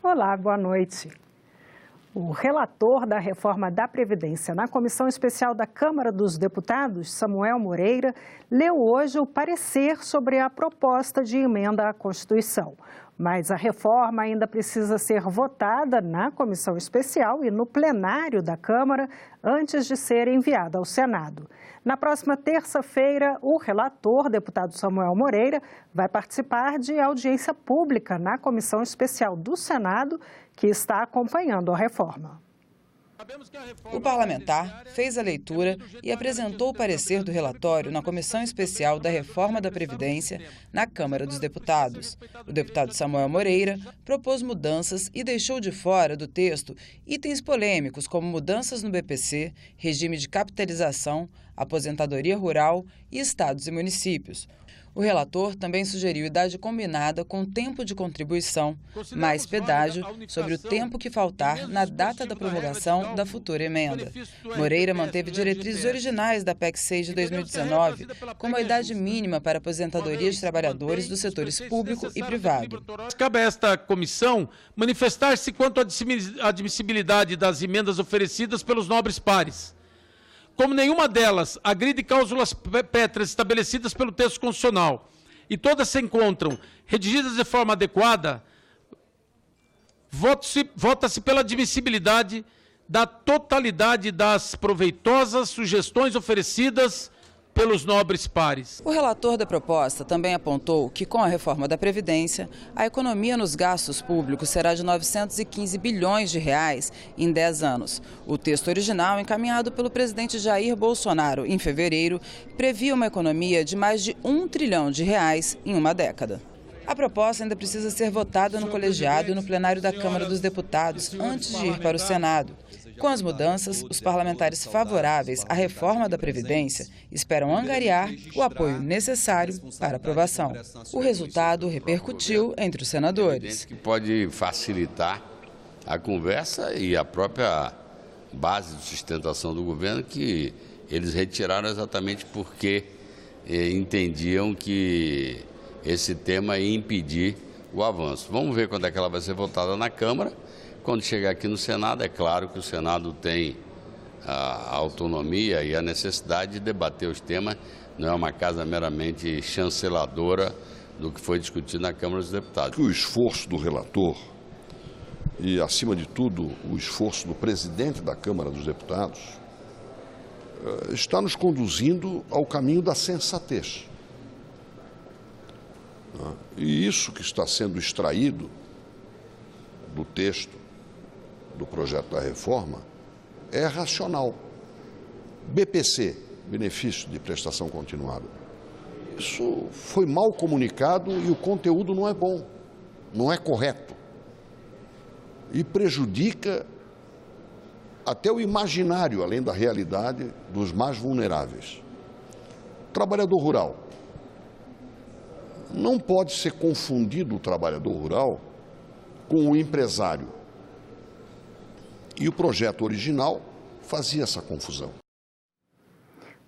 Olá, boa noite. O relator da reforma da Previdência na Comissão Especial da Câmara dos Deputados, Samuel Moreira, leu hoje o parecer sobre a proposta de emenda à Constituição. Mas a reforma ainda precisa ser votada na Comissão Especial e no plenário da Câmara antes de ser enviada ao Senado. Na próxima terça-feira, o relator, deputado Samuel Moreira, vai participar de audiência pública na Comissão Especial do Senado, que está acompanhando a reforma. O parlamentar fez a leitura e apresentou o parecer do relatório na Comissão Especial da Reforma da Previdência na Câmara dos Deputados. O deputado Samuel Moreira propôs mudanças e deixou de fora do texto itens polêmicos como mudanças no BPC, regime de capitalização, aposentadoria rural e estados e municípios. O relator também sugeriu idade combinada com tempo de contribuição, mais pedágio sobre o tempo que faltar na data da promulgação da futura emenda. Moreira manteve diretrizes originais da PEC 6 de 2019, como a idade mínima para aposentadoria de trabalhadores dos setores público e privado. Cabe a esta comissão manifestar-se quanto à admissibilidade das emendas oferecidas pelos nobres pares. Como nenhuma delas agride cláusulas pétreas estabelecidas pelo texto constitucional e todas se encontram redigidas de forma adequada, vota-se pela admissibilidade da totalidade das proveitosas sugestões oferecidas pelos nobres pares. O relator da proposta também apontou que, com a reforma da Previdência, a economia nos gastos públicos será de 915 bilhões de reais em 10 anos. O texto original, encaminhado pelo presidente Jair Bolsonaro em fevereiro, previa uma economia de mais de 1 trilhão de reais em uma década. A proposta ainda precisa ser votada no colegiado e no plenário da Câmara dos Deputados antes de ir para o Senado. Com as mudanças, os parlamentares favoráveis à reforma da Previdência esperam angariar o apoio necessário para aprovação. O resultado repercutiu entre os senadores. Que pode facilitar a conversa e a própria base de sustentação do governo, que eles retiraram exatamente porque entendiam que esse tema ia impedir o avanço. Vamos ver quando é que ela vai ser votada na Câmara. Quando chegar aqui no Senado, é claro que o Senado tem a autonomia e a necessidade de debater os temas, não é uma casa meramente chanceladora do que foi discutido na Câmara dos Deputados. O esforço do relator e, acima de tudo, o esforço do presidente da Câmara dos Deputados está nos conduzindo ao caminho da sensatez. E isso que está sendo extraído do texto do projeto da reforma é racional. BPC, benefício de prestação continuada. Isso foi mal comunicado e o conteúdo não é bom, não é correto. E prejudica até o imaginário, além da realidade, dos mais vulneráveis. Trabalhador rural. Não pode ser confundido o trabalhador rural com o empresário. E o projeto original fazia essa confusão.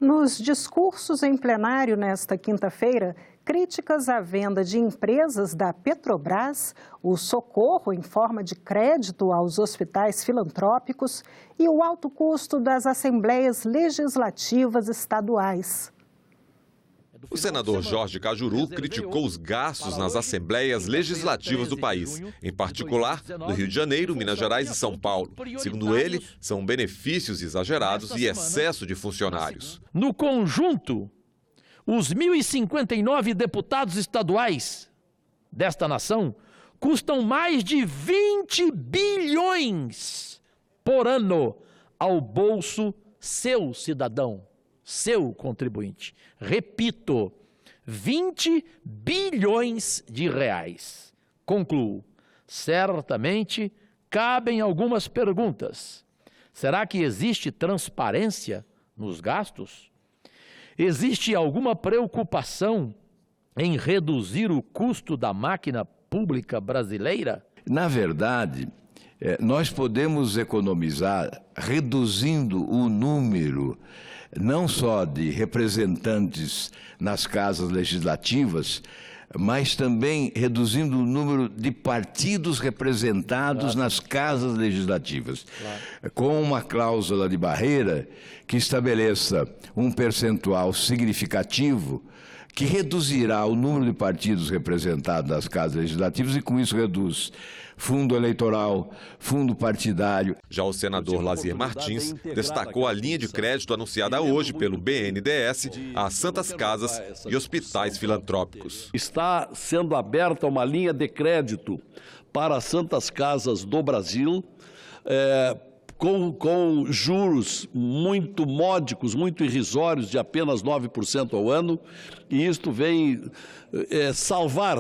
Nos discursos em plenário nesta quinta-feira, críticas à venda de empresas da Petrobras, o socorro em forma de crédito aos hospitais filantrópicos e o alto custo das assembleias legislativas estaduais. O senador Jorge Cajuru criticou os gastos nas assembleias legislativas do país, em particular no Rio de Janeiro, Minas Gerais e São Paulo. Segundo ele, são benefícios exagerados e excesso de funcionários. No conjunto, os 1.059 deputados estaduais desta nação custam mais de 20 bilhões por ano ao bolso seu cidadão. Seu contribuinte. Repito, 20 bilhões de reais. Concluo, certamente cabem algumas perguntas. Será que existe transparência nos gastos? Existe alguma preocupação em reduzir o custo da máquina pública brasileira? Na verdade, nós podemos economizar reduzindo o número não só de representantes nas casas legislativas, mas também reduzindo o número de partidos representados nas casas legislativas, com uma cláusula de barreira que estabeleça um percentual significativo que reduzirá o número de partidos representados nas casas legislativas e, com isso, reduz fundo eleitoral, fundo partidário. Já o senador Lazier Martins destacou a linha de crédito anunciada hoje pelo BNDES às santas casas e hospitais filantrópicos. Está sendo aberta uma linha de crédito para as santas casas do Brasil, com juros muito módicos, muito irrisórios, de apenas 9% ao ano, e isto vem salvar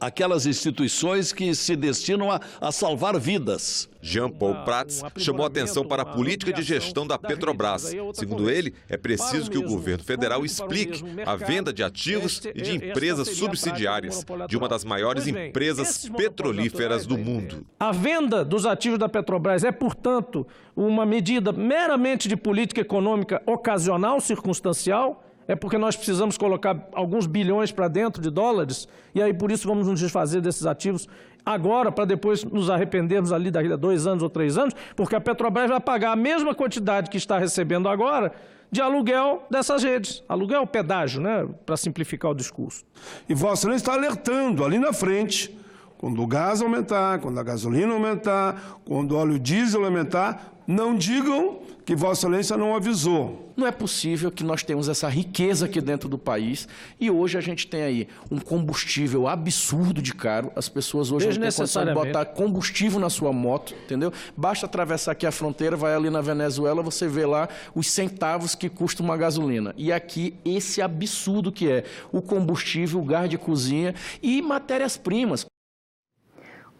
aquelas instituições que se destinam a salvar vidas. Jean Paul Prats chamou atenção para a política de gestão da Petrobras. Segundo ele, é preciso que o governo federal explique a venda de ativos e de empresas subsidiárias de uma das maiores empresas petrolíferas do mundo. A venda dos ativos da Petrobras é, portanto, uma medida meramente de política econômica ocasional, circunstancial. É porque nós precisamos colocar alguns bilhões para dentro de dólares e aí por isso vamos nos desfazer desses ativos agora para depois nos arrependermos ali daqui a 2 anos ou 3 anos, porque a Petrobras vai pagar a mesma quantidade que está recebendo agora de aluguel dessas redes. Aluguel, pedágio, né, para simplificar o discurso. E Vossa Excelência está alertando ali na frente, quando o gás aumentar, quando a gasolina aumentar, quando o óleo diesel aumentar, não digam que Vossa Excelência não avisou. Não é possível que nós tenhamos essa riqueza aqui dentro do país e hoje a gente tem aí um combustível absurdo de caro. As pessoas hoje não têm condição de botar combustível na sua moto, entendeu? Basta atravessar aqui a fronteira, vai ali na Venezuela, você vê lá os centavos que custa uma gasolina. E aqui esse absurdo que é o combustível, o gás de cozinha e matérias-primas.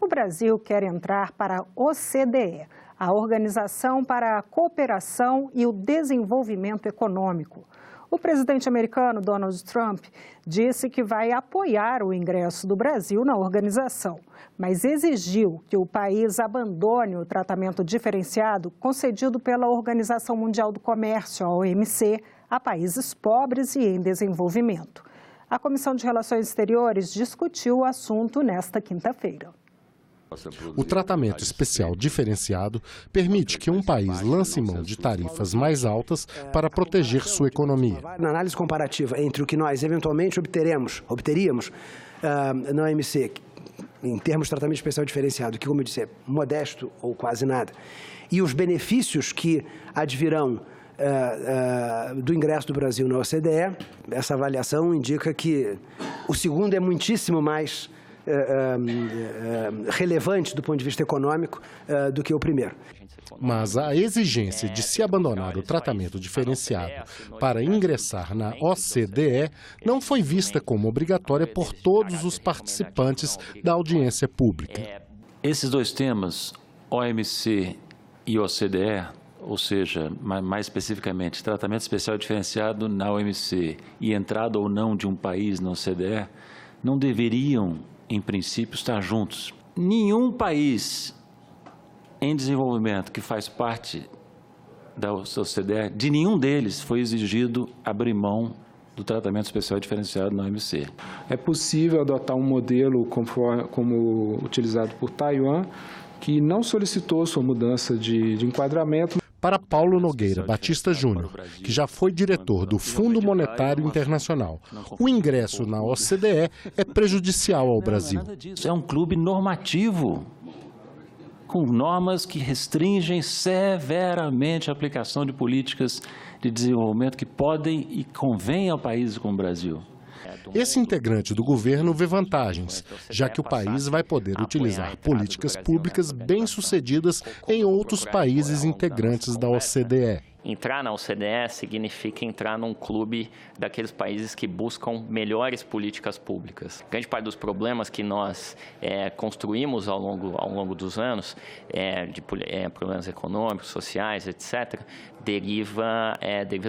O Brasil quer entrar para a OCDE, a Organização para a Cooperação e o Desenvolvimento Econômico. O presidente americano Donald Trump disse que vai apoiar o ingresso do Brasil na organização, mas exigiu que o país abandone o tratamento diferenciado concedido pela Organização Mundial do Comércio, a OMC, a países pobres e em desenvolvimento. A Comissão de Relações Exteriores discutiu o assunto nesta quinta-feira. O tratamento especial diferenciado permite que um país lance mão de tarifas mais altas para proteger sua economia. Na análise comparativa entre o que nós eventualmente obteríamos na OMC, em termos de tratamento especial diferenciado, que, como eu disse, é modesto ou quase nada, e os benefícios que advirão do ingresso do Brasil na OCDE, essa avaliação indica que o segundo é muitíssimo mais relevante do ponto de vista econômico do que o primeiro. Mas a exigência de se abandonar o tratamento diferenciado para ingressar na OCDE não foi vista como obrigatória por todos os participantes da audiência pública. Esses dois temas, OMC e OCDE, ou seja, mais especificamente, tratamento especial diferenciado na OMC e entrada ou não de um país na OCDE, não deveriam, em princípio, estar juntos. Nenhum país em desenvolvimento que faz parte da OCDE, de nenhum deles foi exigido abrir mão do tratamento especial diferenciado na OMC. É possível adotar um modelo como utilizado por Taiwan, que não solicitou sua mudança de enquadramento. Para Paulo Nogueira Batista Júnior, que já foi diretor do Fundo Monetário Internacional, o ingresso na OCDE é prejudicial ao Brasil. É um clube normativo, com normas que restringem severamente a aplicação de políticas de desenvolvimento que podem e convêm a países como o Brasil. Esse integrante do governo vê vantagens, já que o país vai poder utilizar políticas públicas bem-sucedidas em outros países integrantes da OCDE. Entrar na OCDE significa entrar num clube daqueles países que buscam melhores políticas públicas. Grande parte dos problemas que nós construímos ao longo dos anos, problemas econômicos, sociais, etc., deriva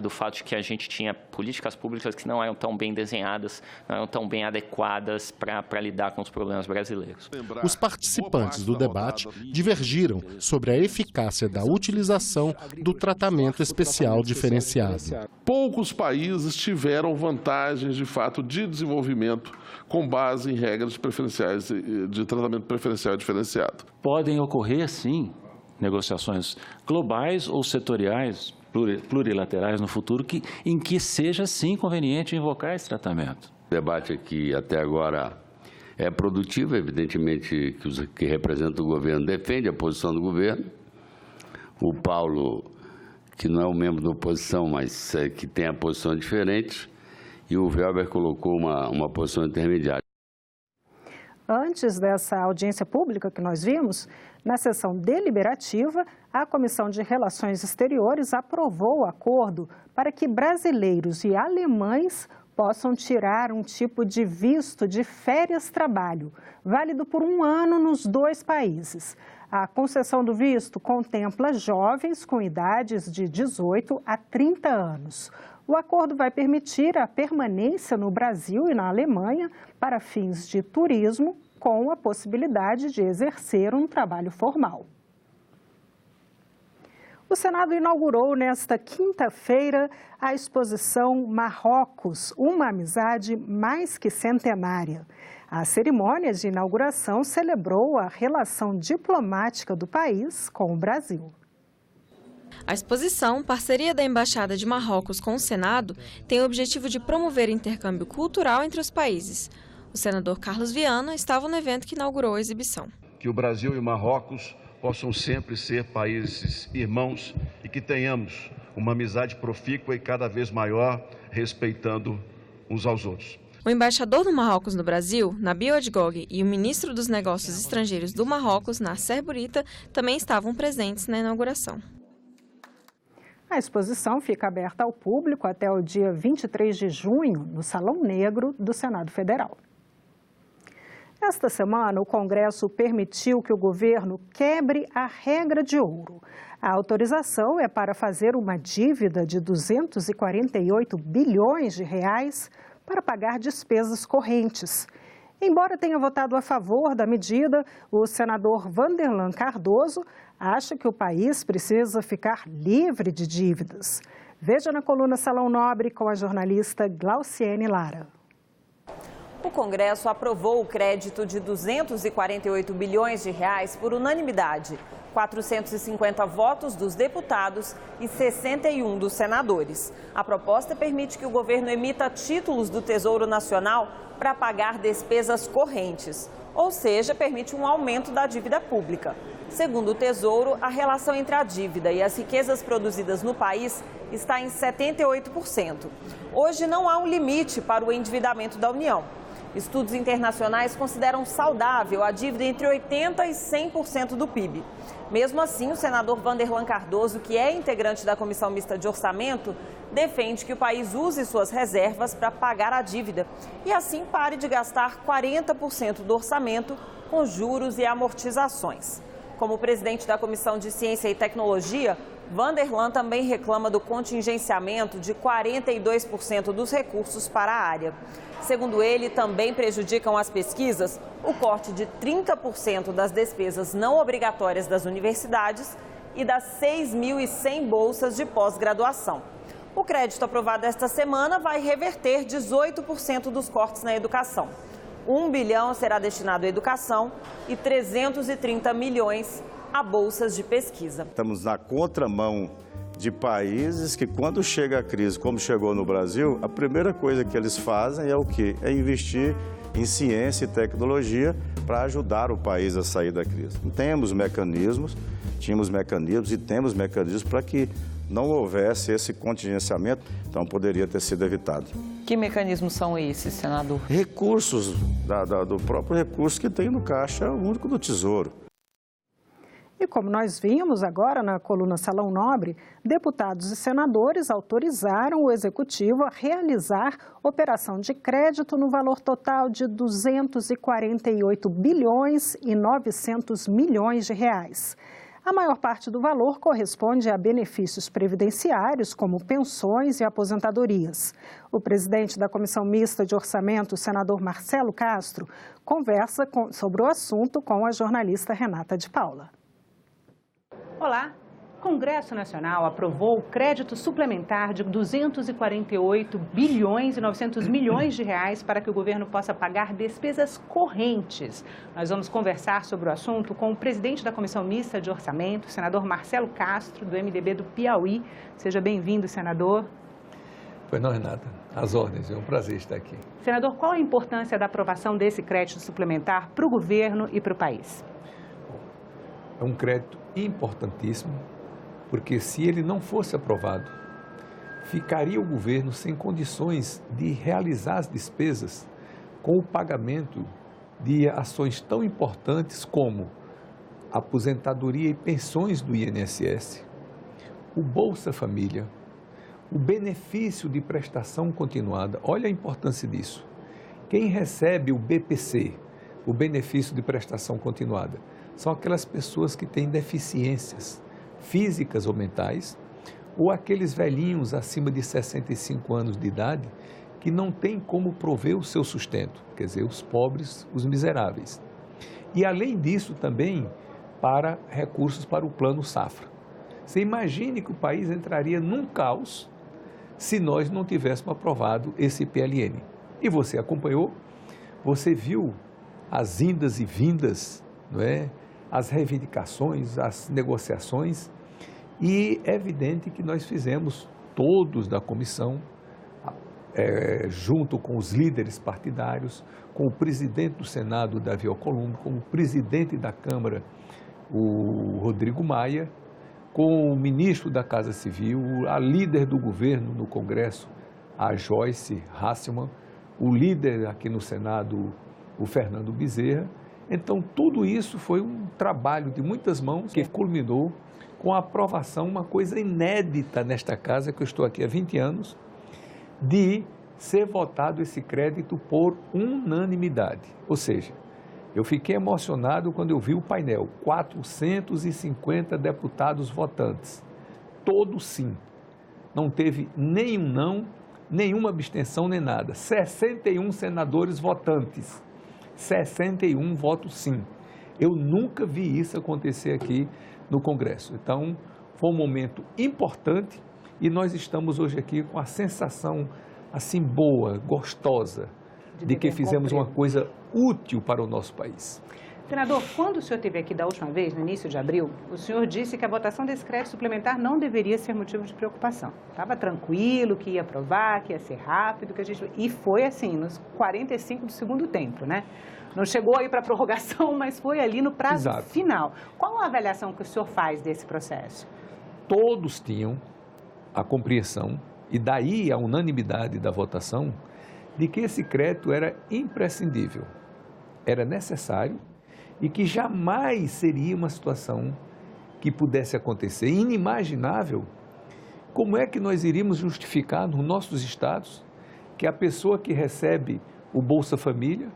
do fato de que a gente tinha políticas públicas que não eram tão bem desenhadas, não eram tão bem adequadas para lidar com os problemas brasileiros. Os participantes do debate divergiram sobre a eficácia da utilização do tratamento especial diferenciado. Poucos países tiveram vantagens, de fato, de desenvolvimento com base em regras preferenciais de tratamento preferencial diferenciado. Podem ocorrer, sim, negociações globais ou setoriais, plurilaterais no futuro, em que seja, sim, conveniente invocar esse tratamento. O debate aqui, até agora, é produtivo. Evidentemente que os que representam o governo defendem a posição do governo. O Paulo, que não é um membro da oposição, mas que tem a posição diferente, e o Welber colocou uma posição intermediária. Antes dessa audiência pública que nós vimos, na sessão deliberativa, a Comissão de Relações Exteriores aprovou o acordo para que brasileiros e alemães possam tirar um tipo de visto de férias-trabalho, válido por 1 ano nos 2 países. A concessão do visto contempla jovens com idades de 18 a 30 anos. O acordo vai permitir a permanência no Brasil e na Alemanha para fins de turismo, com a possibilidade de exercer um trabalho formal. O Senado inaugurou nesta quinta-feira a exposição Marrocos, uma amizade mais que centenária. A cerimônia de inauguração celebrou a relação diplomática do país com o Brasil. A exposição, parceria da Embaixada de Marrocos com o Senado, tem o objetivo de promover intercâmbio cultural entre os países. O senador Carlos Viana estava no evento que inaugurou a exibição. Que o Brasil e o Marrocos possam sempre ser países irmãos e que tenhamos uma amizade profícua e cada vez maior, respeitando uns aos outros. O embaixador do Marrocos no Brasil, Nabil Adgog, e o ministro dos Negócios Estrangeiros do Marrocos, Nasser Bourita, também estavam presentes na inauguração. A exposição fica aberta ao público até o dia 23 de junho, no Salão Negro do Senado Federal. Esta semana, o Congresso permitiu que o governo quebre a regra de ouro. A autorização é para fazer uma dívida de 248 bilhões de reais para pagar despesas correntes. Embora tenha votado a favor da medida, o senador Vanderlan Cardoso acha que o país precisa ficar livre de dívidas. Veja na coluna Salão Nobre com a jornalista Glauciene Lara. O Congresso aprovou o crédito de 248 bilhões de reais por unanimidade, 450 votos dos deputados e 61 dos senadores. A proposta permite que o governo emita títulos do Tesouro Nacional para pagar despesas correntes, ou seja, permite um aumento da dívida pública. Segundo o Tesouro, a relação entre a dívida e as riquezas produzidas no país está em 78%. Hoje não há um limite para o endividamento da União. Estudos internacionais consideram saudável a dívida entre 80% e 100% do PIB. Mesmo assim, o senador Vanderlan Cardoso, que é integrante da Comissão Mista de Orçamento, defende que o país use suas reservas para pagar a dívida e assim pare de gastar 40% do orçamento com juros e amortizações. Como presidente da Comissão de Ciência e Tecnologia, Vanderlan também reclama do contingenciamento de 42% dos recursos para a área. Segundo ele, também prejudicam as pesquisas o corte de 30% das despesas não obrigatórias das universidades e das 6.100 bolsas de pós-graduação. O crédito aprovado esta semana vai reverter 18% dos cortes na educação. 1 bilhão será destinado à educação e 330 milhões a bolsas de pesquisa. Estamos na contramão de países que, quando chega a crise, como chegou no Brasil, a primeira coisa que eles fazem é o quê? É investir em ciência e tecnologia para ajudar o país a sair da crise. Tínhamos mecanismos e temos mecanismos para que não houvesse esse contingenciamento, então poderia ter sido evitado. Que mecanismos são esses, senador? Recursos, do próprio recurso que tem no Caixa Único do Tesouro. E como nós vimos agora na coluna Salão Nobre, deputados e senadores autorizaram o Executivo a realizar operação de crédito no valor total de 248 bilhões e 900 milhões de reais. A maior parte do valor corresponde a benefícios previdenciários, como pensões e aposentadorias. O presidente da Comissão Mista de Orçamento, o senador Marcelo Castro, conversa sobre o assunto com a jornalista Renata de Paula. Olá, Congresso Nacional aprovou o crédito suplementar de 248 bilhões e 900 milhões de reais para que o governo possa pagar despesas correntes. Nós vamos conversar sobre o assunto com o presidente da Comissão Mista de Orçamento, senador Marcelo Castro, do MDB do Piauí. Seja bem-vindo, senador. Pois não, Renata. Às ordens, é um prazer estar aqui. Senador, qual a importância da aprovação desse crédito suplementar para o governo e para o país? É um crédito importantíssimo, porque se ele não fosse aprovado, ficaria o governo sem condições de realizar as despesas com o pagamento de ações tão importantes como a aposentadoria e pensões do INSS, o Bolsa Família, o benefício de prestação continuada. Olha a importância disso. Quem recebe o BPC, o benefício de prestação continuada, são aquelas pessoas que têm deficiências físicas ou mentais, ou aqueles velhinhos acima de 65 anos de idade que não têm como prover o seu sustento, quer dizer, os pobres, os miseráveis. E além disso também para recursos para o Plano Safra. Você imagine que o país entraria num caos se nós não tivéssemos aprovado esse PLN. E você acompanhou, você viu as indas e vindas, não é? As reivindicações, as negociações, e é evidente que nós fizemos, todos da comissão, junto com os líderes partidários, com o presidente do Senado, Davi Alcolumbre, com o presidente da Câmara, o Rodrigo Maia, com o ministro da Casa Civil, a líder do governo no Congresso, a Joyce Hasselmann, o líder aqui no Senado, o Fernando Bezerra. Então, tudo isso foi um trabalho de muitas mãos que culminou com a aprovação, uma coisa inédita nesta casa, que eu estou aqui há 20 anos, de ser votado esse crédito por unanimidade. Ou seja, eu fiquei emocionado quando eu vi o painel, 450 deputados votantes, todos sim. Não teve nenhum não, nenhuma abstenção nem nada. 61 senadores votantes. 61 votos sim. Eu nunca vi isso acontecer aqui no Congresso. Então, foi um momento importante e nós estamos hoje aqui com a sensação assim boa, gostosa, de que fizemos uma coisa útil para o nosso país. Senador, quando o senhor esteve aqui da última vez, no início de abril, o senhor disse que a votação desse crédito suplementar não deveria ser motivo de preocupação. Estava tranquilo, que ia aprovar, que ia ser rápido, que a gente... E foi assim, nos 45 do segundo tempo, né? Não chegou aí para a prorrogação, mas foi ali no prazo final. Qual a avaliação que o senhor faz desse processo? Todos tinham a compreensão, e daí a unanimidade da votação, de que esse crédito era imprescindível, era necessário, e que jamais seria uma situação que pudesse acontecer, inimaginável. Como é que nós iríamos justificar nos nossos estados que a pessoa que recebe o Bolsa Família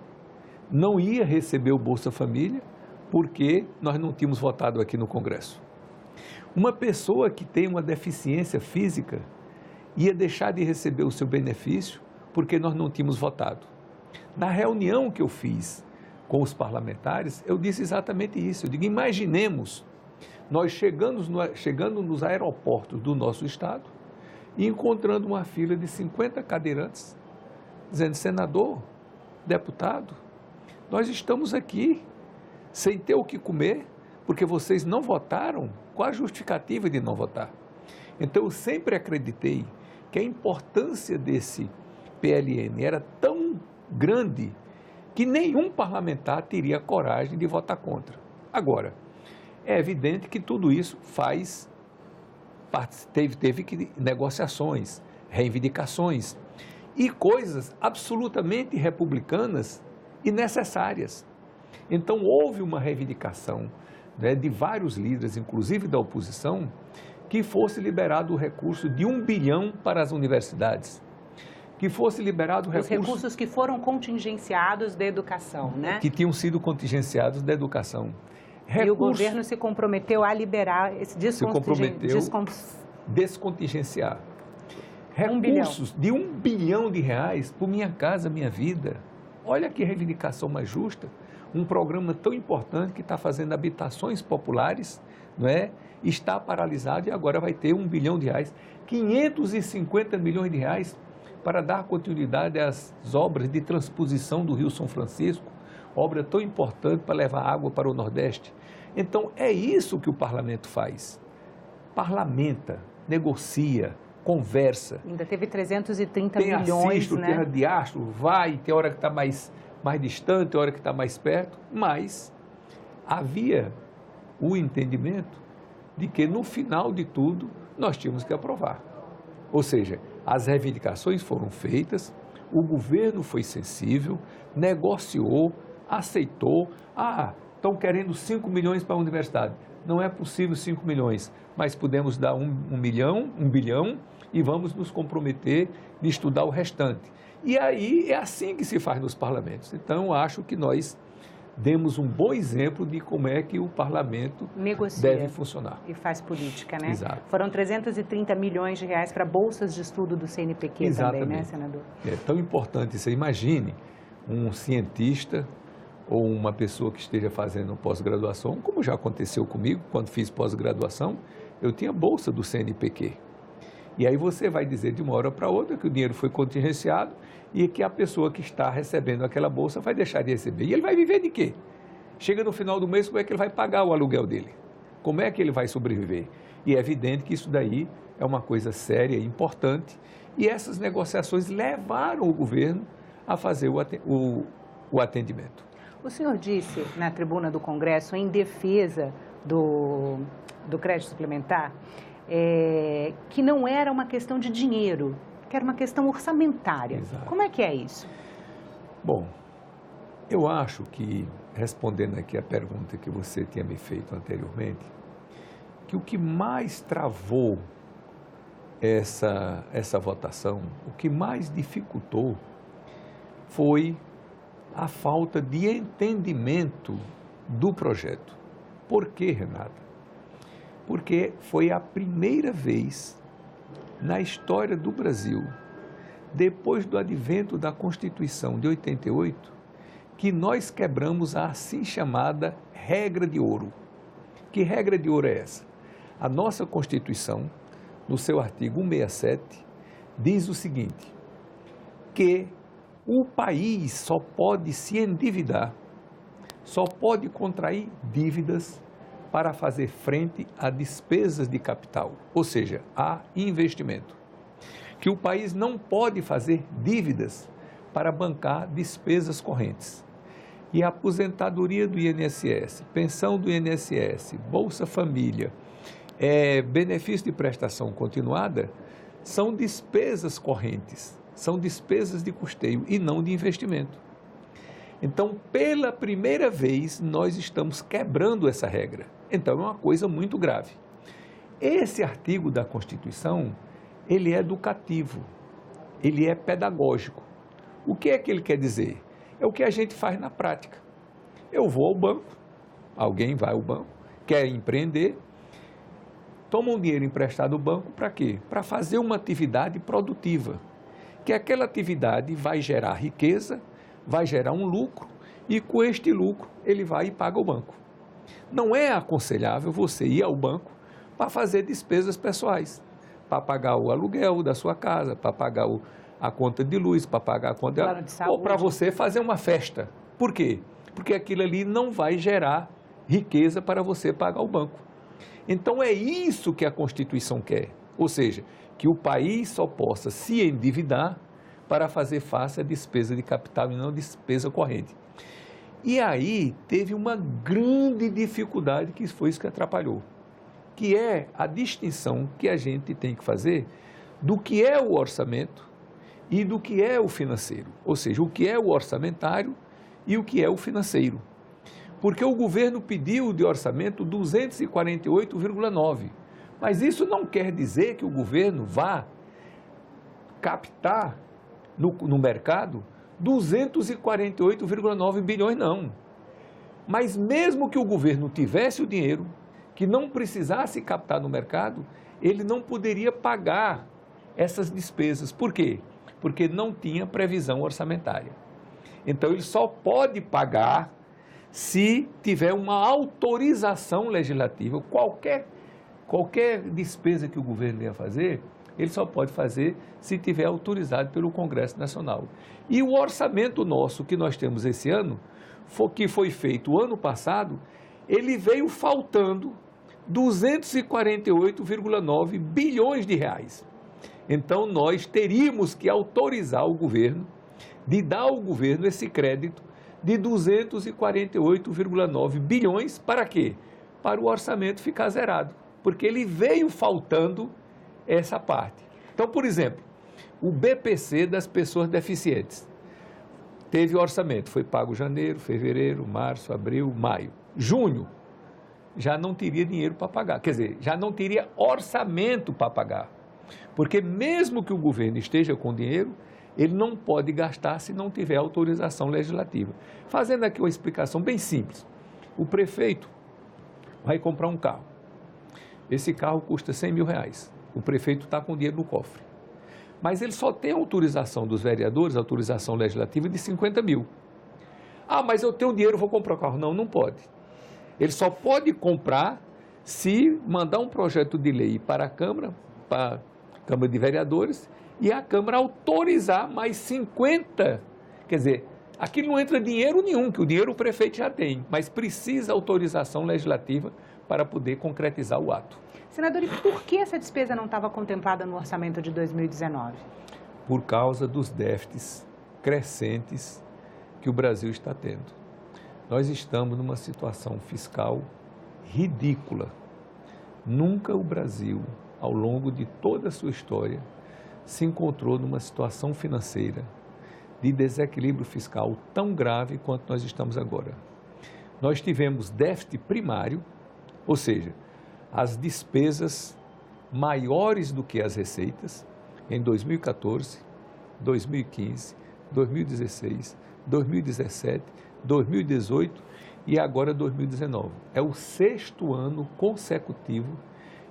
não ia receber o Bolsa Família porque nós não tínhamos votado aqui no Congresso? Uma pessoa que tem uma deficiência física ia deixar de receber o seu benefício porque nós não tínhamos votado. Na reunião que eu fiz com os parlamentares, eu disse exatamente isso. Eu digo, imaginemos nós chegando nos aeroportos do nosso estado e encontrando uma fila de 50 cadeirantes, dizendo, senador, deputado, nós estamos aqui sem ter o que comer, porque vocês não votaram. Qual a justificativa de não votar? Então, eu sempre acreditei que a importância desse PLN era tão grande que nenhum parlamentar teria coragem de votar contra. Agora, é evidente que tudo isso teve que negociações, reivindicações e coisas absolutamente republicanas e necessárias. Então, houve uma reivindicação, né, de vários líderes, inclusive da oposição, que fosse liberado o recurso de 1 bilhão para as universidades, que fosse liberado o recurso... Os recursos que foram contingenciados da educação, né? Que tinham sido contingenciados da educação. E o governo se comprometeu a liberar esse descontingenciar. Recursos de 1 bilhão de reais por Minha Casa Minha Vida. Olha que reivindicação mais justa. um programa tão importante que está fazendo habitações populares, não é? Está paralisado e agora vai ter R$1 bilhão, 550 milhões de reais para dar continuidade às obras de transposição do Rio São Francisco, obra tão importante para levar água para o Nordeste. Então, é isso que o parlamento faz. Parlamenta, negocia, conversa. Ainda teve 330 tem milhões, assisto, né? Tem radiastro, vai, tem hora que está mais distante, tem hora que está mais perto, mas havia o entendimento de que, no final de tudo, nós tínhamos que aprovar. Ou seja, as reivindicações foram feitas, o governo foi sensível, negociou, aceitou. Estão querendo 5 milhões para a universidade. Não é possível 5 milhões, mas podemos dar 1 bilhão e vamos nos comprometer de estudar o restante. E aí é assim que se faz nos parlamentos. Então, eu acho que nós demos um bom exemplo de como é que o parlamento deve funcionar. E faz política, né? Exato. Foram 330 milhões de reais para bolsas de estudo do CNPq. Exatamente. Também, né, senador? É tão importante. Você imagine um cientista ou uma pessoa que esteja fazendo pós-graduação, como já aconteceu comigo, quando fiz pós-graduação, eu tinha bolsa do CNPq. E aí você vai dizer de uma hora para outra que o dinheiro foi contingenciado e que a pessoa que está recebendo aquela bolsa vai deixar de receber. E ele vai viver de quê? Chega no final do mês, como é que ele vai pagar o aluguel dele? Como é que ele vai sobreviver? E é evidente que isso daí é uma coisa séria e importante. E essas negociações levaram o governo a fazer o atendimento. O senhor disse na tribuna do Congresso, em defesa do crédito suplementar, que não era uma questão de dinheiro, que era uma questão orçamentária. Exato. Como é que é isso? Bom, eu acho que, respondendo aqui a pergunta que você tinha me feito anteriormente, que o que mais travou essa votação, o que mais dificultou foi a falta de entendimento do projeto. Por quê, Renata? Porque foi a primeira vez na história do Brasil, depois do advento da Constituição de 88, que nós quebramos a assim chamada regra de ouro. Que regra de ouro é essa? A nossa Constituição, no seu artigo 167, diz o seguinte, que o país só pode se endividar, só pode contrair dívidas para fazer frente a despesas de capital, ou seja, a investimento. Que o país não pode fazer dívidas para bancar despesas correntes. E a aposentadoria do INSS, pensão do INSS, Bolsa Família, benefício de prestação continuada, são despesas correntes, são despesas de custeio e não de investimento. Então, pela primeira vez, nós estamos quebrando essa regra. Então, é uma coisa muito grave. Esse artigo da Constituição, ele é educativo, ele é pedagógico. O que é que ele quer dizer? É o que a gente faz na prática. Eu vou ao banco, alguém vai ao banco, quer empreender, toma um dinheiro emprestado do banco para quê? Para fazer uma atividade produtiva, que aquela atividade vai gerar riqueza, vai gerar um lucro e com este lucro ele vai e paga o banco. Não é aconselhável você ir ao banco para fazer despesas pessoais, para pagar o aluguel da sua casa, para pagar a conta de luz, para pagar a conta de saúde, ou para você fazer uma festa. Por quê? Porque aquilo ali não vai gerar riqueza para você pagar o banco. Então é isso que a Constituição quer, ou seja, que o país só possa se endividar para fazer face à despesa de capital e não despesa corrente. E aí teve uma grande dificuldade que foi isso que atrapalhou, que é a distinção que a gente tem que fazer do que é o orçamento e do que é o financeiro, ou seja, o que é o orçamentário e o que é o financeiro. Porque o governo pediu de orçamento 248,9, mas isso não quer dizer que o governo vá captar no mercado 248,9 bilhões, não. Mas mesmo que o governo tivesse o dinheiro, que não precisasse captar no mercado, ele não poderia pagar essas despesas. Por quê? Porque não tinha previsão orçamentária. Então, ele só pode pagar se tiver uma autorização legislativa. Qualquer despesa que o governo venha fazer, ele só pode fazer se tiver autorizado pelo Congresso Nacional. E o orçamento nosso que nós temos esse ano, que foi feito o ano passado, ele veio faltando 248,9 bilhões de reais. Então, nós teríamos que autorizar o governo, de dar ao governo esse crédito de 248,9 bilhões, para quê? Para o orçamento ficar zerado, porque ele veio faltando essa parte. Então, por exemplo, o BPC das pessoas deficientes teve orçamento, foi pago janeiro, fevereiro, março, abril, maio. Junho, já não teria dinheiro para pagar, quer dizer, já não teria orçamento para pagar. Porque mesmo que o governo esteja com dinheiro, ele não pode gastar se não tiver autorização legislativa. Fazendo aqui uma explicação bem simples. O prefeito vai comprar um carro. Esse carro custa 100 mil reais. O prefeito está com dinheiro no cofre. Mas ele só tem autorização dos vereadores, autorização legislativa de 50 mil. Ah, mas eu tenho dinheiro, vou comprar o carro. Não, não pode. Ele só pode comprar se mandar um projeto de lei para a Câmara de Vereadores, e a Câmara autorizar mais 50. Quer dizer, aqui não entra dinheiro nenhum, que o dinheiro o prefeito já tem, mas precisa autorização legislativa para poder concretizar o ato. Senador, e por que essa despesa não estava contemplada no orçamento de 2019? Por causa dos déficits crescentes que o Brasil está tendo. Nós estamos numa situação fiscal ridícula. Nunca o Brasil, ao longo de toda a sua história, se encontrou numa situação financeira de desequilíbrio fiscal tão grave quanto nós estamos agora. Nós tivemos déficit primário, ou seja, as despesas maiores do que as receitas, em 2014, 2015, 2016, 2017, 2018 e agora 2019. É o 6º ano consecutivo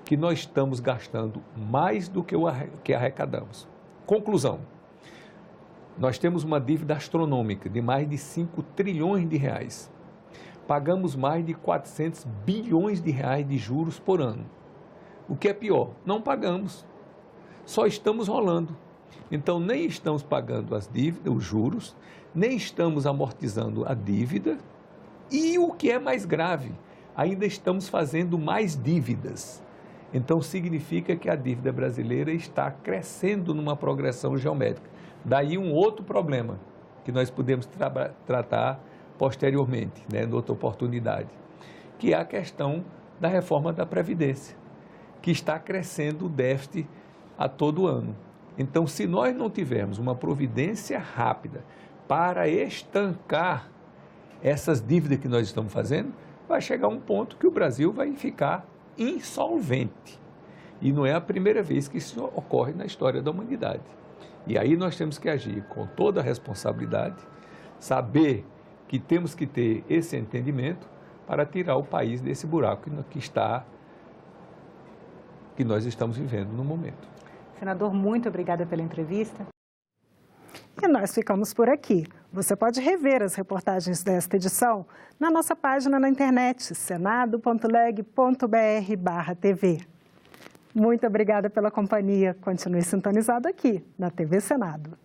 que nós estamos gastando mais do que arrecadamos. Conclusão, nós temos uma dívida astronômica de mais de 5 trilhões de reais. Pagamos mais de 400 bilhões de reais de juros por ano. O que é pior, não pagamos, só estamos rolando. Então, nem estamos pagando as dívidas, os juros, nem estamos amortizando a dívida e, o que é mais grave, ainda estamos fazendo mais dívidas. Então, significa que a dívida brasileira está crescendo numa progressão geométrica. Daí um outro problema que nós podemos tratar posteriormente, em outra oportunidade, que é a questão da reforma da Previdência, que está crescendo o déficit a todo ano. Então, se nós não tivermos uma providência rápida para estancar essas dívidas que nós estamos fazendo, vai chegar um ponto que o Brasil vai ficar insolvente. E não é a primeira vez que isso ocorre na história da humanidade. E aí nós temos que agir com toda a responsabilidade, saber que temos que ter esse entendimento para tirar o país desse buraco que nós estamos vivendo no momento. Senador, muito obrigada pela entrevista. E nós ficamos por aqui. Você pode rever as reportagens desta edição na nossa página na internet, senado.leg.br/TV. Muito obrigada pela companhia. Continue sintonizado aqui na TV Senado.